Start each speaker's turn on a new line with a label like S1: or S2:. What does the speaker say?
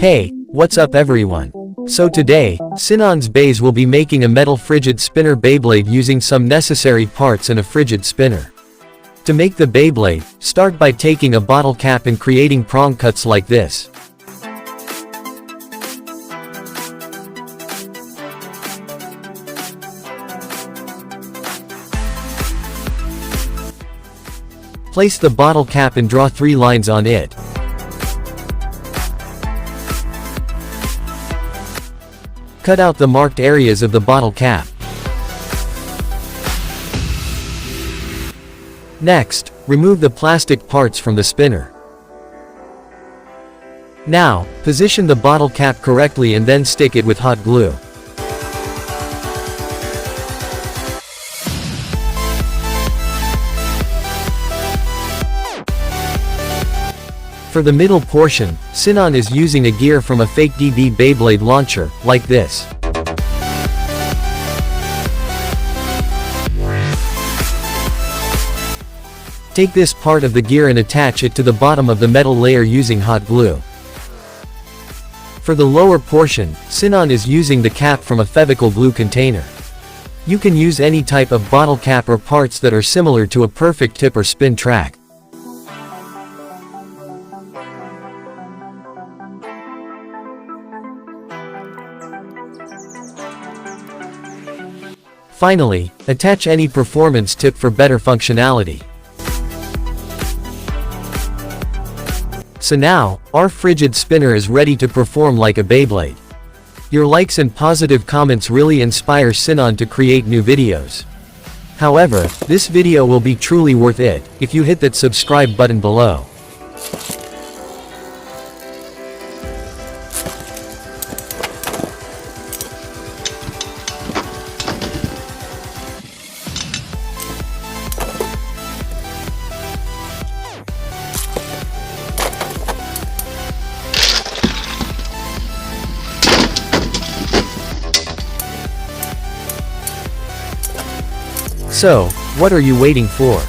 S1: Hey, what's up everyone? So today, Sinan's Beys will be making a metal Fidget Spinner Beyblade using some necessary parts and a Fidget Spinner. To make the Beyblade, start by taking a bottle cap and creating prong cuts like this. Place the bottle cap and draw 3 lines on it. Cut out the marked areas of the bottle cap. Next, remove the plastic parts from the spinner. Now, position the bottle cap correctly and then stick it with hot glue. For the middle portion, Sinan is using a gear from a fake DB Beyblade launcher, like this. Take this part of the gear and attach it to the bottom of the metal layer using hot glue. For the lower portion, Sinan is using the cap from a Fevicol glue container. You can use any type of bottle cap or parts that are similar to a perfect tip or spin track. Finally, attach any performance tip for better functionality. So now, our Fidget Spinner is ready to perform like a Beyblade. Your likes and positive comments really inspire Sinan to create new videos. However, this video will be truly worth it if you hit that subscribe button below. So, what are you waiting for?